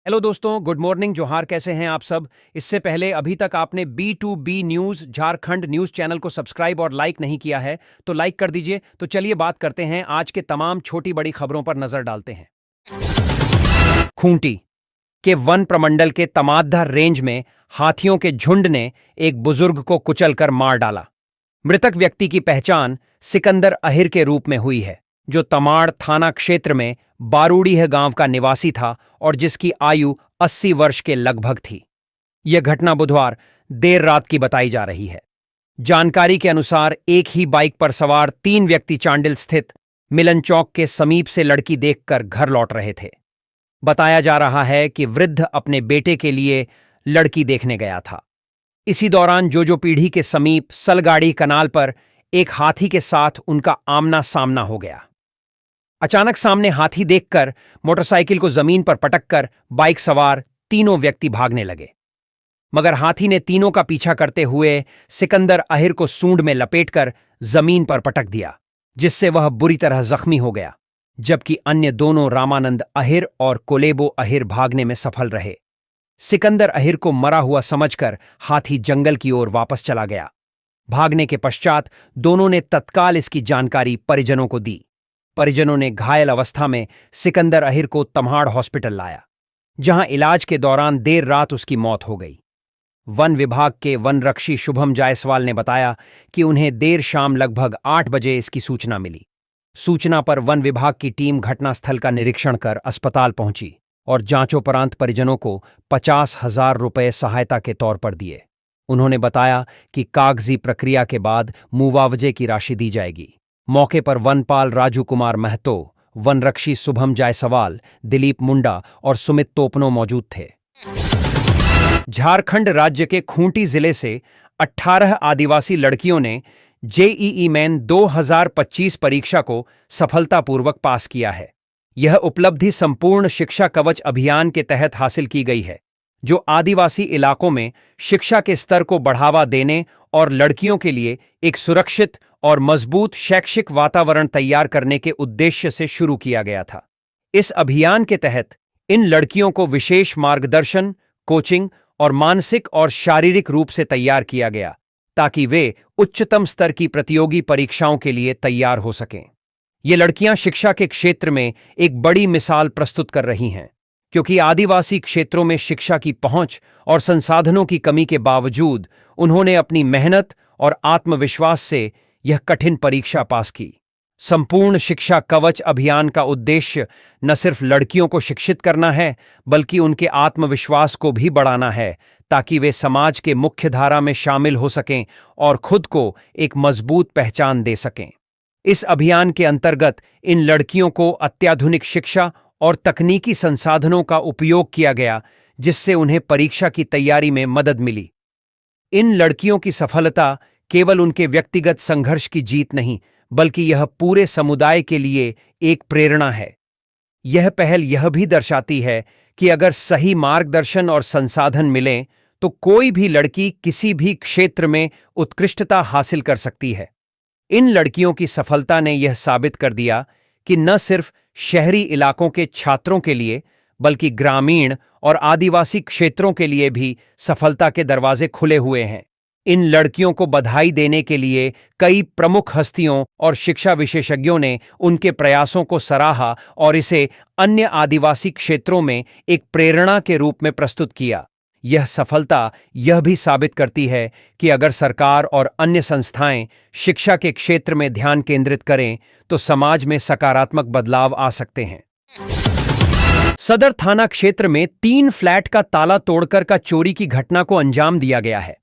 Hello दोस्तों, good morning, जोहार। कैसे हैं आप सब? इससे पहले अभी तक आपने B2B news Jharkhand news channel को सब्सक्राइब और लाइक नहीं किया है तो लाइक कर दीजिए। तो चलिए बात करते हैं, आज के तमाम छोटी बड़ी खबरों पर नजर डालते हैं। खूंटी के वन प्रमंडल के तमादधार रेंज में हाथियों के झुंड ने एक बुजुर्ग को कुचलकर मार डाला। मृतक व्यक्ति की पहचान सिकंदर अहिर के रूप में हुई है, जो तमाड़ थाना क्षेत्र में बारूडीह गांव का निवासी था और जिसकी आयु 80 वर्ष के लगभग थी। यह घटना बुधवार देर रात की बताई जा रही है। जानकारी के अनुसार एक ही बाइक पर सवार 3 व्यक्ति चांडिल स्थित मिलन चौक के समीप से लड़की देखकर घर लौट रहे थे। बताया जा रहा है कि वृद्ध अपने बेटे के लिए लड़की देखने गया था। इसी दौरान जोजो पीढ़ी के समीप सलगाड़ी कनाल पर एक हाथी के साथ उनका आमना सामना हो गया। अचानक सामने हाथी देखकर मोटरसाइकिल को जमीन पर पटककर बाइक सवार तीनों व्यक्ति भागने लगे, मगर हाथी ने तीनों का पीछा करते हुए सिकंदर अहिर को सूंड में लपेटकर जमीन पर पटक दिया, जिससे वह बुरी तरह जख्मी हो गया, जबकि अन्य दोनों रामानंद अहिर और कोलेबो अहिर भागने में सफल रहे। सिकंदर अहिर को मरा हुआ समझकर हाथी जंगल की ओर वापस चला गया। भागने के पश्चात दोनों ने तत्काल इसकी जानकारी परिजनों को दी। परिजनों ने घायल अवस्था में सिकंदर अहिर को तम्हाड़ हॉस्पिटल लाया, जहां इलाज के दौरान देर रात उसकी मौत हो गई। वन विभाग के वनरक्षी शुभम जायसवाल ने बताया कि उन्हें देर शाम लगभग 8 बजे इसकी सूचना मिली। सूचना पर वन विभाग की टीम घटनास्थल का निरीक्षण कर अस्पताल पहुंची और जांचोपरांत परिजनों को 50,000 रुपये सहायता के तौर पर दिए। उन्होंने बताया कि कागजी प्रक्रिया के बाद मुआवजे की राशि दी जाएगी। मौके पर वनपाल राजू कुमार महतो, वनरक्षी शुभम जायसवाल, दिलीप मुंडा और सुमित तोपनो मौजूद थे। झारखंड राज्य के खूंटी जिले से 18 आदिवासी लड़कियों ने जेईई मेन 2025 परीक्षा को सफलतापूर्वक पास किया है। यह उपलब्धि संपूर्ण शिक्षा कवच अभियान के तहत हासिल की गई है, जो आदिवासी इलाकों में शिक्षा के स्तर को बढ़ावा देने और लड़कियों के लिए एक सुरक्षित और मजबूत शैक्षिक वातावरण तैयार करने के उद्देश्य से शुरू किया गया था। इस अभियान के तहत इन लड़कियों को विशेष मार्गदर्शन, कोचिंग और मानसिक और शारीरिक रूप से तैयार किया गया, ताकि वे उच्चतम स्तर की प्रतियोगी परीक्षाओं के लिए तैयार हो सकें। ये लड़कियां शिक्षा के क्षेत्र में एक बड़ी मिसाल प्रस्तुत कर रही हैं, क्योंकि आदिवासी क्षेत्रों में शिक्षा की पहुंच और संसाधनों की कमी के बावजूद उन्होंने अपनी मेहनत और आत्मविश्वास से यह कठिन परीक्षा पास की। संपूर्ण शिक्षा कवच अभियान का उद्देश्य न सिर्फ लड़कियों को शिक्षित करना है, बल्कि उनके आत्मविश्वास को भी बढ़ाना है, ताकि वे समाज के मुख्य धारा में शामिल हो सकें और खुद को एक मजबूत पहचान दे सकें। इस अभियान के अंतर्गत इन लड़कियों को अत्याधुनिक शिक्षा और तकनीकी संसाधनों का उपयोग किया गया, जिससे उन्हें परीक्षा की तैयारी में मदद मिली। इन लड़कियों की सफलता केवल उनके व्यक्तिगत संघर्ष की जीत नहीं, बल्कि यह पूरे समुदाय के लिए एक प्रेरणा है। यह पहल यह भी दर्शाती है कि अगर सही मार्गदर्शन और संसाधन मिलें, तो कोई भी लड़की किसी भी क्षेत्र में उत्कृष्टता हासिल कर सकती है। इन लड़कियों की सफलता ने यह साबित कर दिया कि न सिर्फ शहरी इलाकों के छात्रों के लिए, बल्कि ग्रामीण और आदिवासी क्षेत्रों के लिए भी सफलता के दरवाजे खुले हुए हैं। इन लड़कियों को बधाई देने के लिए कई प्रमुख हस्तियों और शिक्षा विशेषज्ञों ने उनके प्रयासों को सराहा और इसे अन्य आदिवासी क्षेत्रों में एक प्रेरणा के रूप में प्रस्तुत किया। यह सफलता यह भी साबित करती है कि अगर सरकार और अन्य संस्थाएं शिक्षा के क्षेत्र में ध्यान केंद्रित करें, तो समाज में सकारात्मक बदलाव आ सकते हैं। सदर थाना क्षेत्र में 3 फ्लैट का ताला तोड़कर का चोरी की घटना को अंजाम दिया गया है।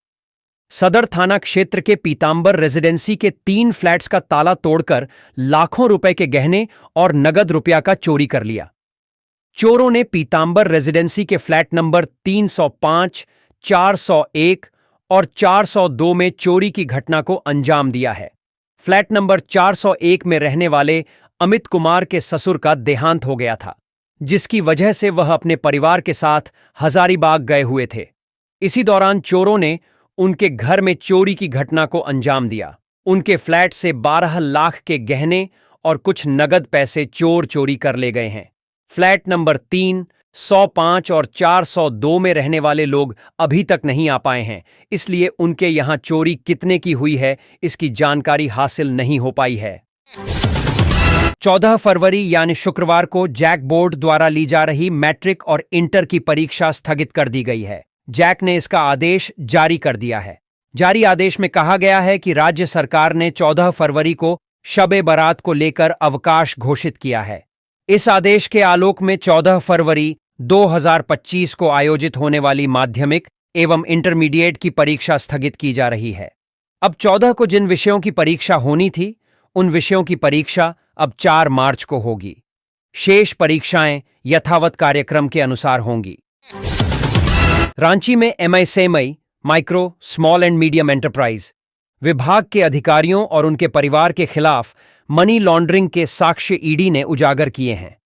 सदर थाना क्षेत्र के पीतांबर रेजिडेंसी के 3 फ्लैट्स का ताला तोड़कर लाखों रुपए के गहने और नगद रुपया का चोरी कर लिया। चोरों ने पीतांबर रेजिडेंसी के फ्लैट नंबर 305, 401 और 402 में चोरी की घटना को अंजाम दिया है। फ्लैट नंबर 401 में रहने वाले अमित कुमार के ससुर का देहांत हो गया था, जिसकी वजह से वह अपने परिवार के साथ हजारीबाग गए हुए थे। इसी दौरान चोरों ने उनके घर में चोरी की घटना को अंजाम दिया। उनके फ्लैट से 12 लाख के गहने और कुछ नगद पैसे चोर चोरी कर ले गए हैं। फ्लैट नंबर 3 105 और 402 में रहने वाले लोग अभी तक नहीं आ पाए हैं, इसलिए उनके यहां चोरी कितने की हुई है इसकी जानकारी हासिल नहीं हो पाई है। 14 फरवरी यानी शुक्रवार को जैक बोर्ड द्वारा ली जा रही मैट्रिक और इंटर की परीक्षा स्थगित कर दी गई है। जैक ने इसका आदेश जारी कर दिया है। जारी आदेश में कहा गया है कि राज्य सरकार ने 14 फरवरी को शब-ए बारात को लेकर अवकाश घोषित किया है। इस आदेश के आलोक में 14 फरवरी 2025 को आयोजित होने वाली माध्यमिक एवं इंटरमीडिएट की परीक्षा स्थगित की जा रही है। अब 14 को जिन विषयों की परीक्षा होनी थी, उन विषयों की परीक्षा अब 4 मार्च को होगी। शेष परीक्षाएं यथावत कार्यक्रम के अनुसार होंगी। रांची में MSME micro, small and medium enterprise विभाग के अधिकारियों और उनके परिवार के खिलाफ मनी लॉन्ड्रिंग के साक्ष्य ईडी ने उजागर किए हैं।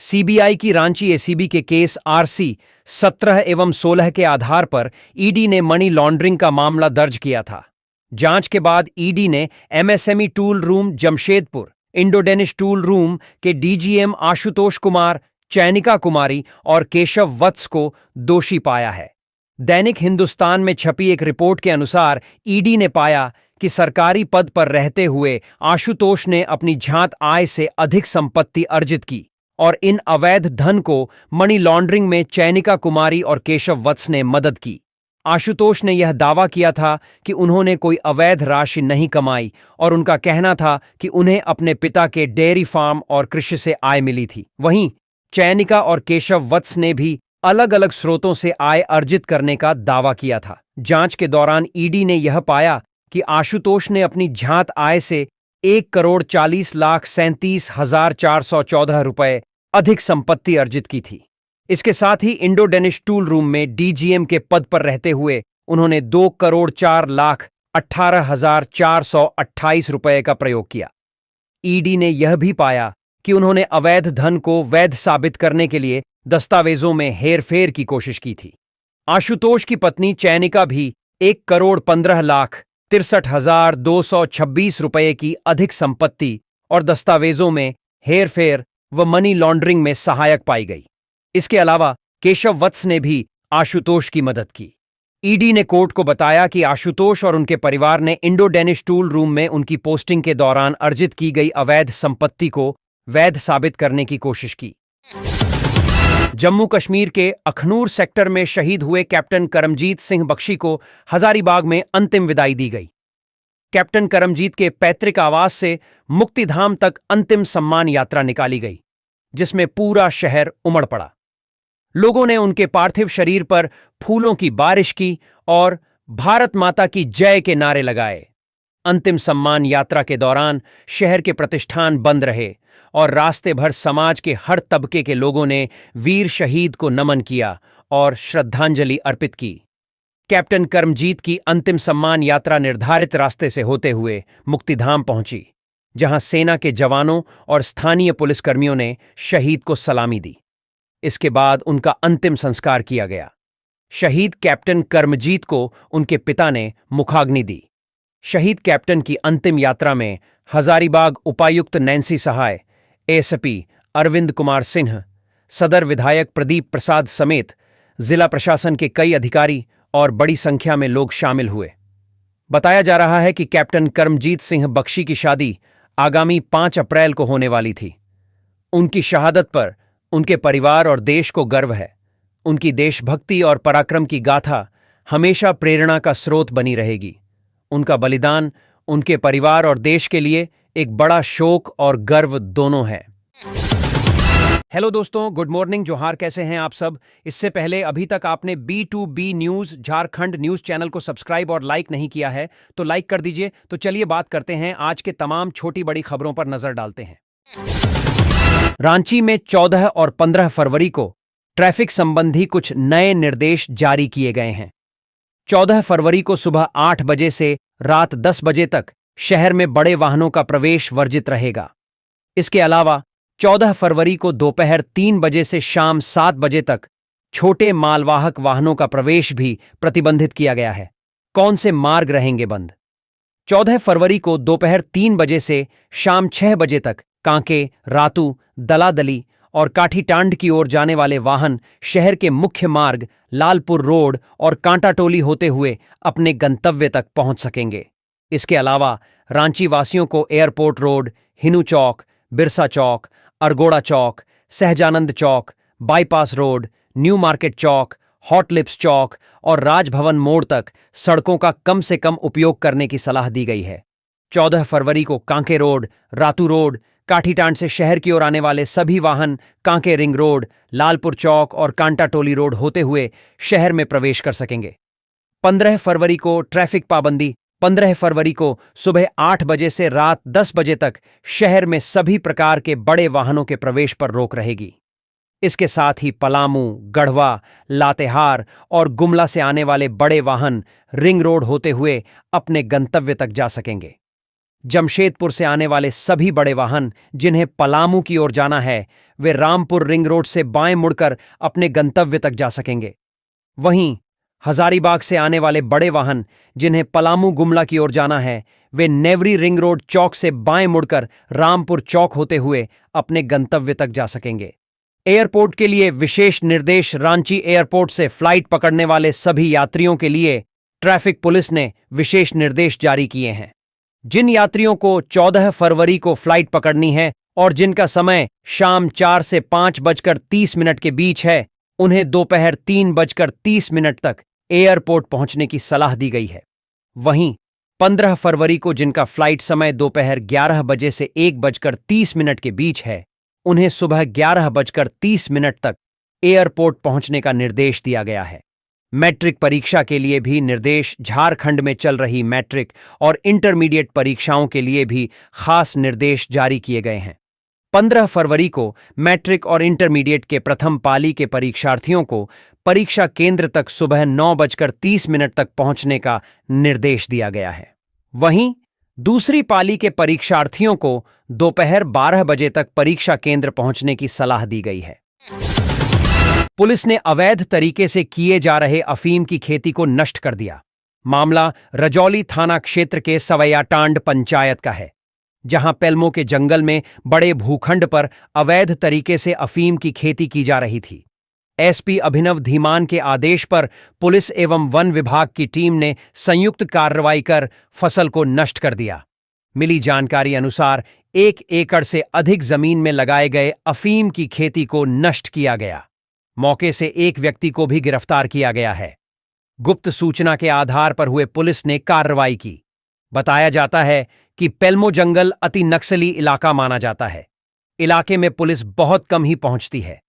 सीबीआई की रांची एसीबी के केस आरसी 17 एवं 16 के आधार पर ईडी ने मनी लॉन्ड्रिंग का मामला दर्ज किया था। जांच के बाद ईडी ने MSME tool room Jamshedpur, Indo Danish tool room के डीजीएम आशुतोष कुमार, चैनिका कुमारी और केशव वत्स को दोषी पाया है। दैनिक हिंदुस्तान में छपी एक रिपोर्ट के अनुसार ईडी ने पाया कि सरकारी पद पर रहते हुए आशुतोष ने अपनी झांत आय से अधिक संपत्ति अर्जित की और इन अवैध धन को मनी लॉन्ड्रिंग में चैनिका कुमारी और केशव वत्स ने मदद की। आशुतोष ने यह दावा किया था कि उन्होंने कोई अवैध राशि नहीं कमाई और उनका कहना था कि उन्हें अपने पिता के डेयरी फार्म और कृषि से आय मिली थी। वहीं चैनिका और केशव वत्स ने भी अलग अलग स्रोतों से आय अर्जित करने का दावा किया था। जांच के दौरान ईडी ने यह पाया कि आशुतोष ने अपनी झांत आय से 1,40,37,414 रुपए अधिक संपत्ति अर्जित की थी। इसके साथ ही इंडो डेनिश टूल रूम में डीजीएम के पद पर रहते हुए उन्होंने 2,04,18,428 रुपए का प्रयोग किया। ईडी ने यह भी पाया कि उन्होंने अवैध धन को वैध साबित करने के लिए दस्तावेजों में हेरफेर की कोशिश की थी। आशुतोष की पत्नी चैनिका भी 1,15,63,226 रुपए की अधिक संपत्ति और दस्तावेजों में हेरफेर व मनी लॉन्ड्रिंग में सहायक पाई गई। इसके अलावा केशव वत्स ने भी आशुतोष की मदद की। ईडी ने कोर्ट को बताया कि आशुतोष और उनके परिवार ने इंडो डेनिश टूल रूम में उनकी पोस्टिंग के दौरान अर्जित की गई अवैध संपत्ति को वैध साबित करने की कोशिश की। जम्मू कश्मीर के अखनूर सेक्टर में शहीद हुए कैप्टन करमजीत सिंह बख्शी को हजारीबाग में अंतिम विदाई दी गई। कैप्टन करमजीत के पैतृक आवास से मुक्तिधाम तक अंतिम सम्मान यात्रा निकाली गई, जिसमें पूरा शहर उमड़ पड़ा। लोगों ने उनके पार्थिव शरीर पर फूलों की बारिश की और भारत माता की जय के नारे लगाए। अंतिम सम्मान यात्रा के दौरान शहर के प्रतिष्ठान बंद रहे और रास्ते भर समाज के हर तबके के लोगों ने वीर शहीद को नमन किया और श्रद्धांजलि अर्पित की। कैप्टन करमजीत की अंतिम सम्मान यात्रा निर्धारित रास्ते से होते हुए मुक्तिधाम पहुंची, जहां सेना के जवानों और स्थानीय पुलिसकर्मियों ने शहीद को सलामी दी। इसके बाद उनका अंतिम संस्कार किया गया। शहीद कैप्टन करमजीत को उनके पिता ने मुखाग्नि दी। शहीद कैप्टन की अंतिम यात्रा में हजारीबाग उपायुक्त नैन्सी सहाय, एएसपी अरविंद कुमार सिंह, सदर विधायक प्रदीप प्रसाद समेत जिला प्रशासन के कई अधिकारी और बड़ी संख्या में लोग शामिल हुए। बताया जा रहा है कि कैप्टन करमजीत सिंह बख्शी की शादी आगामी 5 अप्रैल को होने वाली थी। उनकी शहादत पर उनके परिवार और देश को गर्व है। उनकी देशभक्ति और पराक्रम की गाथा हमेशा प्रेरणा का स्रोत बनी रहेगी। उनका बलिदान उनके परिवार और देश के लिए एक बड़ा शोक और गर्व दोनों है। हेलो दोस्तों, गुड मॉर्निंग, जोहार। कैसे हैं आप सब? इससे पहले अभी तक आपने B2B news Jharkhand news channel को सब्सक्राइब और लाइक नहीं किया है तो लाइक कर दीजिए। तो चलिए बात करते हैं, आज के तमाम छोटी बड़ी खबरों पर नजर डालते हैं। रांची में 14 और 15 फरवरी को ट्रैफिक संबंधी कुछ नए निर्देश जारी किए गए हैं। 14 फरवरी को सुबह 8 बजे से रात 10 बजे तक शहर में बड़े वाहनों का प्रवेश वर्जित रहेगा। इसके अलावा 14 फरवरी को दोपहर 3 बजे से शाम 7 बजे तक छोटे मालवाहक वाहनों का प्रवेश भी प्रतिबंधित किया गया है। कौन से मार्ग रहेंगे बंद? 14 फरवरी को दोपहर 3 बजे से शाम 6 बजे तक कांके, रातू, दलादली और काठीटांड की ओर जाने वाले वाहन शहर के मुख्य मार्ग लालपुर रोड और कांटाटोली होते हुए अपने गंतव्य तक पहुंच सकेंगे। इसके अलावा रांची वासियों को एयरपोर्ट रोड, हिनू चौक, बिरसा चौक, अरगोड़ा चौक, सहजानंद चौक, बाईपास रोड, न्यू मार्केट चौक, हॉट लिप्स चौक और राजभवन मोड़ तक सड़कों का कम से कम उपयोग करने की सलाह दी गई है। 14 फरवरी को कांके रोड, रातू रोड, काठीटांड से शहर की ओर आने वाले सभी वाहन कांके रिंग रोड, लालपुर चौक और कांटाटोली रोड होते हुए शहर में प्रवेश कर सकेंगे। 15 फरवरी को ट्रैफिक पाबंदी। 15 फरवरी को सुबह 8 बजे से रात 10 बजे तक शहर में सभी प्रकार के बड़े वाहनों के प्रवेश पर रोक रहेगी। इसके साथ ही पलामू, गढ़वा, लातेहार और गुमला से आने वाले बड़े वाहन रिंग रोड होते हुए अपने गंतव्य तक जा सकेंगे। जमशेदपुर से आने वाले सभी बड़े वाहन जिन्हें पलामू की ओर जाना है, वे रामपुर रिंग रोड से बाएं मुड़कर अपने गंतव्य तक जा सकेंगे। वहीं हजारीबाग से आने वाले बड़े वाहन जिन्हें पलामू गुमला की ओर जाना है, वे नेवरी रिंग रोड चौक से बाएं मुड़कर रामपुर चौक होते हुए अपने गंतव्य तक जा सकेंगे। एयरपोर्ट के लिए विशेष निर्देश। रांची एयरपोर्ट से फ्लाइट पकड़ने वाले सभी यात्रियों के लिए ट्रैफिक पुलिस ने विशेष निर्देश जारी किए हैं। जिन यात्रियों को 14 फरवरी को फ्लाइट पकड़नी है और जिनका समय शाम 4 से 5:30 के बीच है, उन्हें दोपहर 3:30 तक एयरपोर्ट पहुंचने की सलाह दी गई है। वहीं 15 फरवरी को जिनका फ्लाइट समय दोपहर 11 बजे से 1:30 के बीच है, उन्हें सुबह 11:30 तक एयरपोर्ट पहुंचने का निर्देश दिया गया है। मैट्रिक परीक्षा के लिए भी निर्देश। झारखंड में चल रही मैट्रिक और इंटरमीडिएट परीक्षाओं के लिए भी खास निर्देश जारी किए गए हैं। 15 फरवरी को मैट्रिक और इंटरमीडिएट के प्रथम पाली के परीक्षार्थियों को परीक्षा केंद्र तक सुबह 9:30 तक पहुंचने का निर्देश दिया गया है। वहीं दूसरी पाली के परीक्षार्थियों को दोपहर 12 बजे तक परीक्षा केंद्र पहुंचने की सलाह दी गई है। पुलिस ने अवैध तरीके से किए जा रहे अफीम की खेती को नष्ट कर दिया। मामला रजौली थाना क्षेत्र के सवैयाटांड पंचायत का है, जहां पेल्मो के जंगल में बड़े भूखंड पर अवैध तरीके से अफीम की खेती की जा रही थी। एसपी अभिनव धीमान के आदेश पर पुलिस एवं वन विभाग की टीम ने संयुक्त कार्रवाई कर फसल को नष्ट कर दिया। मिली जानकारी अनुसार 1 एकड़ से अधिक जमीन में लगाए गए अफीम की खेती को नष्ट किया गया। मौके से एक व्यक्ति को भी गिरफ्तार किया गया है। गुप्त सूचना के आधार पर हुए पुलिस ने कार्रवाई की। बताया जाता है कि पेल्मो जंगल अति नक्सली इलाका माना जाता है। इलाके में पुलिस बहुत कम ही पहुंचती है,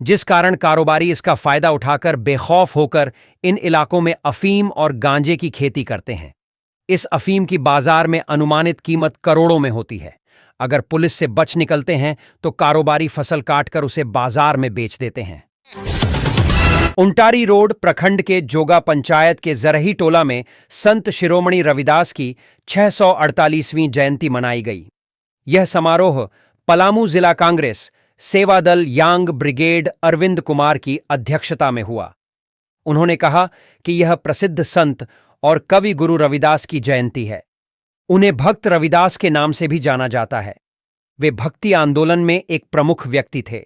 जिस कारण कारोबारी इसका फायदा उठाकर बेखौफ होकर इन इलाकों में अफीम और गांजे की खेती करते हैं। इस अफीम की बाजार में अनुमानित कीमत करोड़ों में होती है। अगर पुलिस से बच निकलते हैं तो कारोबारी फसल काटकर उसे बाजार में बेच देते हैं। उंटारी रोड प्रखंड के जोगा पंचायत के जरही टोला में संत शिरोमणि रविदास की 648वीं जयंती मनाई गई। यह समारोह पलामू जिला कांग्रेस सेवा दल यांग ब्रिगेड अरविंद कुमार की अध्यक्षता में हुआ। उन्होंने कहा कि यह प्रसिद्ध संत और कवि गुरु रविदास की जयंती है। उन्हें भक्त रविदास के नाम से भी जाना जाता है। वे भक्ति आंदोलन में एक प्रमुख व्यक्ति थे।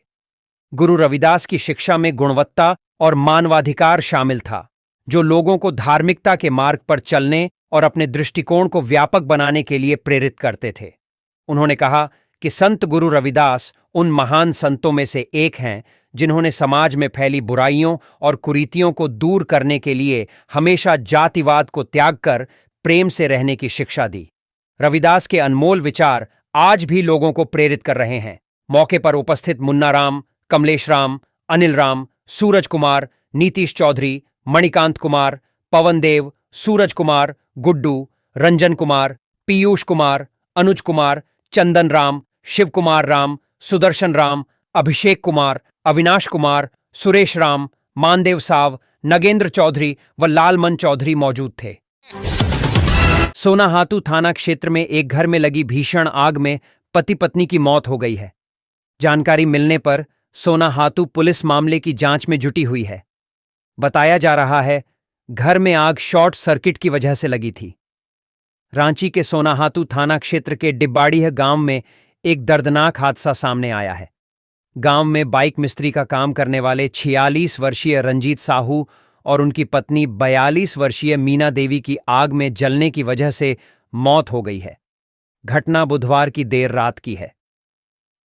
गुरु रविदास की शिक्षा में गुणवत्ता और मानवाधिकार शामिल था, जो लोगों को धार्मिकता के मार्ग पर चलने और अपने दृष्टिकोण को व्यापक बनाने के लिए प्रेरित करते थे। उन्होंने कहा कि संत गुरु रविदास उन महान संतों में से एक हैं जिन्होंने समाज में फैली बुराइयों और कुरीतियों को दूर करने के लिए हमेशा जातिवाद को त्याग कर प्रेम से रहने की शिक्षा दी। रविदास के अनमोल विचार आज भी लोगों को प्रेरित कर रहे हैं। मौके पर उपस्थित मुन्ना राम, कमलेश राम, अनिल राम, सूरज कुमार, नीतीश चौधरी, मणिकांत कुमार, पवन देव, सूरज कुमार, गुड्डू, रंजन कुमार, पीयूष कुमार, अनुज कुमार, चंदन राम, शिव कुमार राम, सुदर्शन राम, अभिषेक कुमार, अविनाश कुमार, सुरेश राम, मानदेव साव, नगेंद्र चौधरी व लालमन चौधरी मौजूद थे। सोनाहातू थाना क्षेत्र में एक घर में लगी भीषण आग में पति पत्नी की मौत हो गई है। जानकारी मिलने पर सोनाहातू पुलिस मामले की जांच में जुटी हुई है। बताया जा रहा है घर में आग शॉर्ट सर्किट की वजह से लगी थी। रांची के सोनाहातू थाना क्षेत्र के डिब्बाड़ीह गांव में एक दर्दनाक हादसा सामने आया है। गांव में बाइक मिस्त्री का काम करने वाले 46 वर्षीय रंजीत साहू और उनकी पत्नी 42 वर्षीय मीना देवी की आग में जलने की वजह से मौत हो गई है। घटना बुधवार की देर रात की है।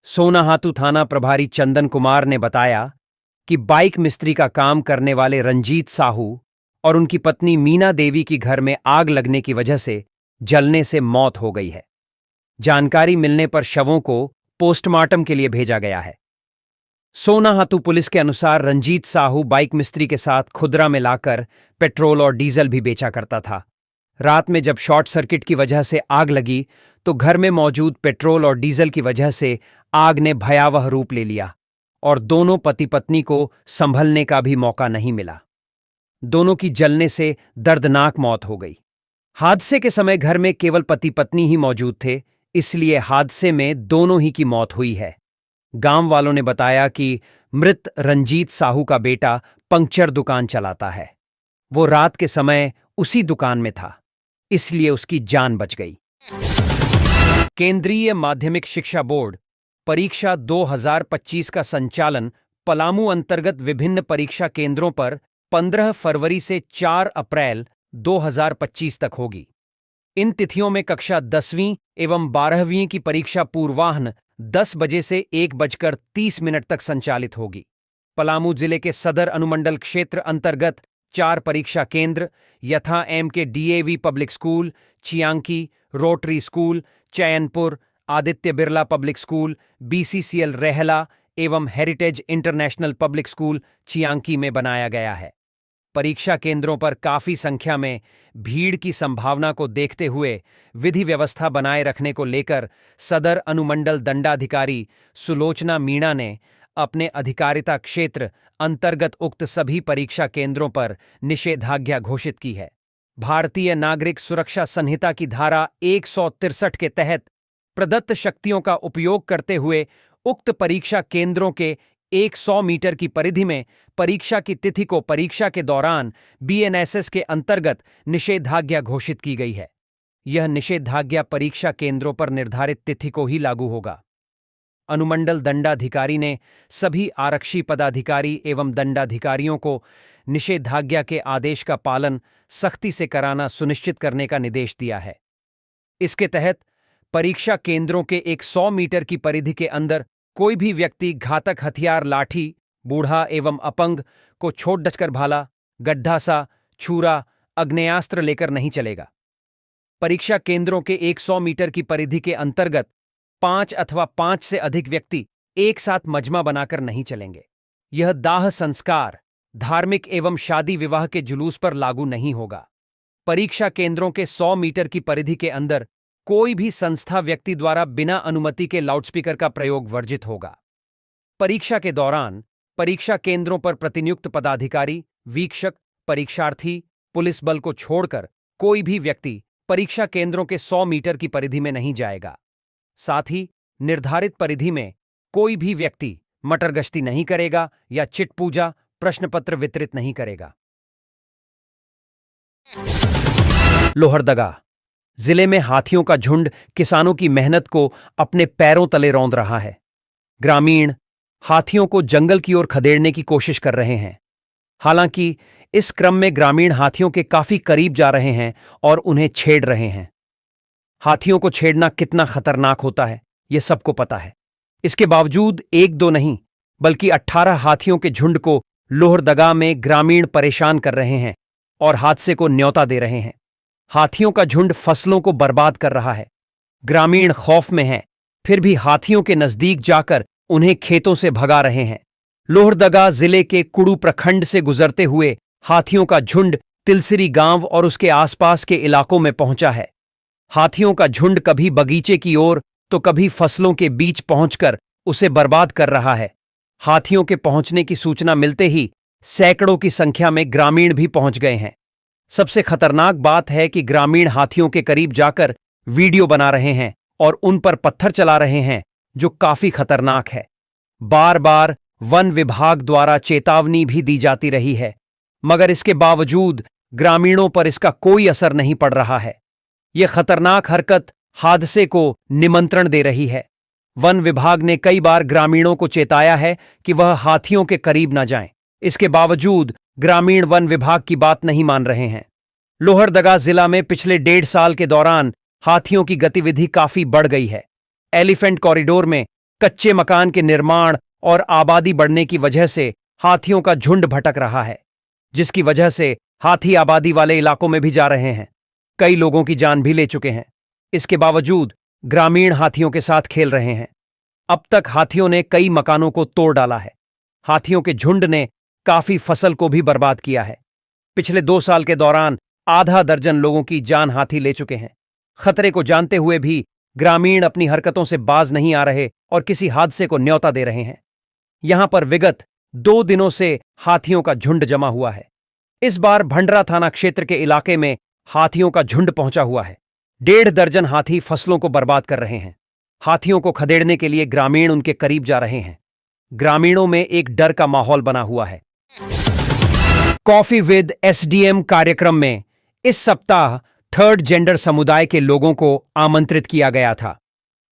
सोनाहातू थाना प्रभारी चंदन कुमार ने बताया कि बाइक मिस्त्री का काम करने वाले रंजीत साहू और उनकी पत्नी मीना देवी की घर में आग लगने की वजह से जलने से मौत हो गई है। जानकारी मिलने पर शवों को पोस्टमार्टम के लिए भेजा गया है। सोनाहातू पुलिस के अनुसार रंजीत साहू बाइक मिस्त्री के साथ खुदरा में लाकर पेट्रोल और डीजल भी बेचा करता था। रात में जब शॉर्ट सर्किट की वजह से आग लगी तो घर में मौजूद पेट्रोल और डीजल की वजह से आग ने भयावह रूप ले लिया और दोनों पति पत्नी को संभलने का भी मौका नहीं मिला। दोनों की जलने से दर्दनाक मौत हो गई। हादसे के समय घर में केवल पति पत्नी ही मौजूद थे, इसलिए हादसे में दोनों ही की मौत हुई है। गांव वालों ने बताया कि मृत रंजीत साहू का बेटा पंक्चर दुकान चलाता है। वो रात के समय उसी दुकान में था, इसलिए उसकी जान बच गई। केंद्रीय माध्यमिक शिक्षा बोर्ड परीक्षा 2025 का संचालन पलामू अंतर्गत विभिन्न परीक्षा केंद्रों पर 15 फरवरी से 4 अप्रैल 2025 तक होगी। इन तिथियों में कक्षा 10वीं एवं 12वीं की परीक्षा पूर्वाह्न 10 बजे से 1:30 तक संचालित होगी। पलामू जिले के सदर अनुमंडल क्षेत्र अंतर्गत 4 परीक्षा केंद्र यथा M K DAV public school, Chianki, rotary school, Chainpur, Aditya Birla public school, BCCL Rehla एवं heritage international public school Chianki में बनाया गया है। परीक्षा केंद्रों पर काफी संख्या में भीड़ की संभावना को देखते हुए विधि व्यवस्था बनाए रखने को लेकर सदर अनुमंडल दंडाधिकारी सुलोचना मीणा ने अपने अधिकारिता क्षेत्र अंतर्गत उक्त सभी परीक्षा केंद्रों पर निषेधाज्ञा घोषित की है। भारतीय नागरिक सुरक्षा संहिता की धारा 163 के तहत प्रदत्त शक्तियों का उपयोग करते हुए उक्त परीक्षा केंद्रों के 100 मीटर की परिधि में परीक्षा की तिथि को परीक्षा के दौरान बीएनएसएस के अंतर्गत निषेधाज्ञा घोषित की गई है। यह निषेधाज्ञा परीक्षा केंद्रों पर निर्धारित तिथि को ही लागू होगा। अनुमंडल दंडाधिकारी ने सभी आरक्षी पदाधिकारी एवं दंडाधिकारियों को निषेधाज्ञा के आदेश का पालन सख्ती से कराना सुनिश्चित करने का निर्देश दिया है। इसके तहत परीक्षा केंद्रों के 100 मीटर की परिधि के अंदर कोई भी व्यक्ति घातक हथियार, लाठी, बूढ़ा एवं अपंग को छोड़ डचकर भाला, गड्ढासा, छुरा, आग्नेयास्त्र लेकर नहीं चलेगा। परीक्षा केंद्रों के 100 मीटर की परिधि के अंतर्गत 5 अथवा 5 से अधिक व्यक्ति एक साथ मजमा बनाकर नहीं चलेंगे। यह दाह संस्कार, धार्मिक एवं शादी विवाह के जुलूस पर लागू नहीं होगा। परीक्षा केंद्रों के 100 मीटर की परिधि के अंदर कोई भी संस्था व्यक्ति द्वारा बिना अनुमति के लाउडस्पीकर का प्रयोग वर्जित होगा। परीक्षा के दौरान परीक्षा केंद्रों पर प्रतिनियुक्त पदाधिकारी, वीक्षक, परीक्षार्थी, पुलिस बल को छोड़कर कोई भी व्यक्ति परीक्षा केंद्रों के 100 मीटर की परिधि में नहीं जाएगा। साथ ही निर्धारित परिधि में कोई भी व्यक्ति मटरगश्ती नहीं करेगा या चिट पूजा, प्रश्नपत्र वितरित नहीं करेगा। लोहरदगा जिले में हाथियों का झुंड किसानों की मेहनत को अपने पैरों तले रौंद रहा है। ग्रामीण हाथियों को जंगल की ओर खदेड़ने की कोशिश कर रहे हैं। हालांकि इस क्रम में ग्रामीण हाथियों के काफी करीब जा रहे हैं और उन्हें छेड़ रहे हैं। हाथियों को छेड़ना कितना खतरनाक होता है, यह सबको पता है। इसके बावजूद एक दो नहीं बल्कि 18 हाथियों के झुंड को लोहरदगा में ग्रामीण परेशान कर रहे हैं और हादसे को न्योता दे रहे हैं। हाथियों का झुंड फसलों को बर्बाद कर रहा है। ग्रामीण खौफ में हैं, फिर भी हाथियों के नजदीक जाकर उन्हें खेतों से भगा रहे हैं। लोहरदगा जिले के कुड़ू प्रखंड से गुजरते हुए हाथियों का झुंड तिलसिरी गांव और उसके आसपास के इलाकों में पहुंचा है। हाथियों का झुंड कभी बगीचे की ओर तो कभी फसलों के बीच पहुंचकर उसे बर्बाद कर रहा है। हाथियों के पहुंचने की सूचना मिलते ही सैकड़ों की संख्या में ग्रामीण भी पहुंच गए हैं। सबसे खतरनाक बात है कि ग्रामीण हाथियों के करीब जाकर वीडियो बना रहे हैं और उन पर पत्थर चला रहे हैं, जो काफी खतरनाक है। बार बार वन विभाग द्वारा चेतावनी भी दी जाती रही है, मगर इसके बावजूद ग्रामीणों पर इसका कोई असर नहीं पड़ रहा है। यह खतरनाक हरकत हादसे को निमंत्रण दे रही है। वन विभाग ने कई बार ग्रामीणों को चेताया है कि वह हाथियों के करीब न जाएं। इसके बावजूद ग्रामीण वन विभाग की बात नहीं मान रहे हैं। लोहरदगा जिला में पिछले 1.5 साल के दौरान हाथियों की गतिविधि काफी बढ़ गई है। एलिफेंट कॉरिडोर में कच्चे मकान के निर्माण और आबादी बढ़ने की वजह से हाथियों का झुंड भटक रहा है, जिसकी वजह से हाथी आबादी वाले इलाकों में भी जा रहे हैं। कई लोगों की जान भी ले चुके हैं। इसके बावजूद ग्रामीण हाथियों के साथ खेल रहे हैं। अब तक हाथियों ने कई मकानों को तोड़ डाला है। हाथियों के झुंड ने काफी फसल को भी बर्बाद किया है। पिछले 2 साल के दौरान आधा दर्जन लोगों की जान हाथी ले चुके हैं। खतरे को जानते हुए भी ग्रामीण अपनी हरकतों से बाज नहीं आ रहे और किसी हादसे को न्योता दे रहे हैं। यहां पर विगत 2 दिनों से हाथियों का झुंड जमा हुआ है। इस बार भंडरा थाना क्षेत्र के इलाके में हाथियों का झुंड पहुंचा हुआ है। 1.5 दर्जन हाथी फसलों को बर्बाद कर रहे हैं। हाथियों को खदेड़ने के लिए ग्रामीण उनके करीब जा रहे हैं। ग्रामीणों में एक डर का माहौल बना हुआ है। कॉफी विद एसडीएम कार्यक्रम में इस सप्ताह थर्ड जेंडर समुदाय के लोगों को आमंत्रित किया गया था।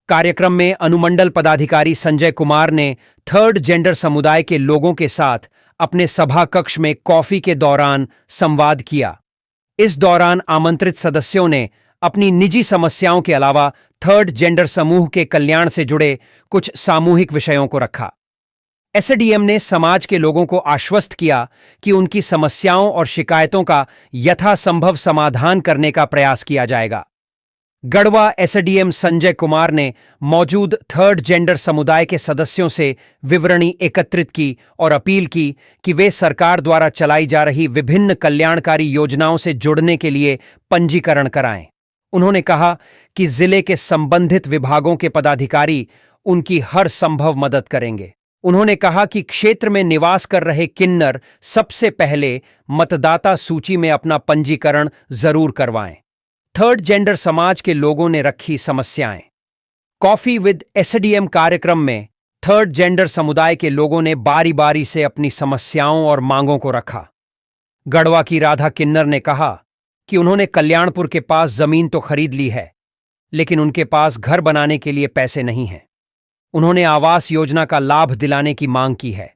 कार्यक्रम में अनुमंडल पदाधिकारी संजय कुमार ने थर्ड जेंडर समुदाय के लोगों के साथ अपने सभा कक्ष में कॉफी के दौरान संवाद किया। इस दौरान आमंत्रित सदस्यों ने अपनी निजी समस्याओं के अलावा थर्ड जेंडर समूह के कल्याण से जुड़े कुछ सामूहिक विषयों को रखा। एसडीएम ने समाज के लोगों को आश्वस्त किया कि उनकी समस्याओं और शिकायतों का यथासंभव समाधान करने का प्रयास किया जाएगा। गढ़वा एसडीएम संजय कुमार ने मौजूद थर्ड जेंडर समुदाय के सदस्यों से विवरणी एकत्रित की और अपील की कि वे सरकार द्वारा चलाई जा रही विभिन्न कल्याणकारी योजनाओं से जुड़ने के लिए पंजीकरण कराएं। उन्होंने कहा कि जिले के संबंधित विभागों के पदाधिकारी उनकी हर संभव मदद करेंगे। उन्होंने कहा कि क्षेत्र में निवास कर रहे किन्नर सबसे पहले मतदाता सूची में अपना पंजीकरण जरूर करवाएं। थर्ड जेंडर समाज के लोगों ने रखी समस्याएं। कॉफी विद एसडीएम कार्यक्रम में थर्ड जेंडर समुदाय के लोगों ने बारी बारी से अपनी समस्याओं और मांगों को रखा। गढ़वा की राधा किन्नर ने कहा कि उन्होंने कल्याणपुर के पास जमीन तो खरीद ली है, लेकिन उनके पास घर बनाने के लिए पैसे नहीं हैं। उन्होंने आवास योजना का लाभ दिलाने की मांग की है।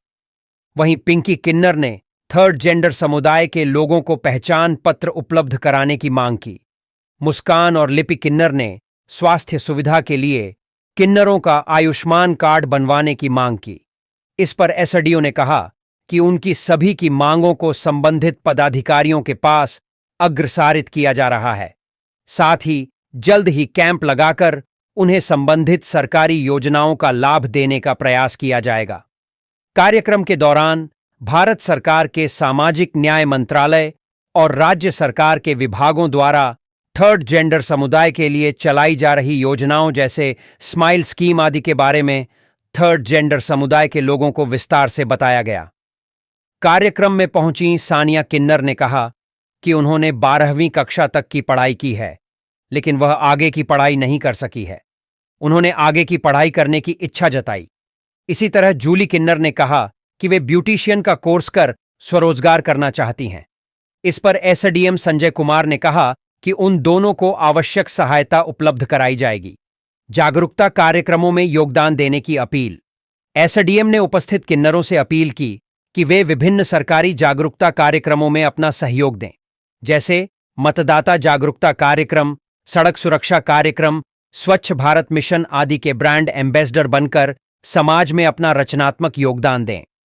वहीं पिंकी किन्नर ने थर्ड जेंडर समुदाय के लोगों को पहचान पत्र उपलब्ध कराने की मांग की। मुस्कान और लिपि किन्नर ने स्वास्थ्य सुविधा के लिए किन्नरों का आयुष्मान कार्ड बनवाने की मांग की। इस पर एसडीओ ने कहा कि उनकी सभी की मांगों को संबंधित पदाधिकारियों के पास अग्रसारित किया जा रहा है। साथ ही जल्द ही कैंप लगाकर उन्हें संबंधित सरकारी योजनाओं का लाभ देने का प्रयास किया जाएगा। कार्यक्रम के दौरान भारत सरकार के सामाजिक न्याय मंत्रालय और राज्य सरकार के विभागों द्वारा थर्ड जेंडर समुदाय के लिए चलाई जा रही योजनाओं जैसे स्माइल स्कीम आदि के बारे में थर्ड जेंडर समुदाय के लोगों को विस्तार से बताया गया। कार्यक्रम में पहुंची सानिया किन्नर ने कहा कि उन्होंने 12वीं कक्षा तक की पढ़ाई की है, लेकिन वह आगे की पढ़ाई नहीं कर सकी है। उन्होंने आगे की पढ़ाई करने की इच्छा जताई। इसी तरह जूली किन्नर ने कहा कि वे ब्यूटिशियन का कोर्स कर स्वरोजगार करना चाहती हैं। इस पर एसडीएम संजय कुमार ने कहा कि उन दोनों को आवश्यक सहायता उपलब्ध कराई जाएगी। जागरूकता कार्यक्रमों में योगदान देने की अपील। एसडीएम ने उपस्थित किन्नरों से अपील की कि वे विभिन्न सरकारी जागरूकता कार्यक्रमों में अपना सहयोग दें, जैसे मतदाता जागरूकता कार्यक्रम, सड़क सुरक्षा कार्यक्रम, स्वच्छ भारत मिशन आदि के ब्रांड एम्बेसडर बनकर समाज में अपना रचनात्मक योगदान दें।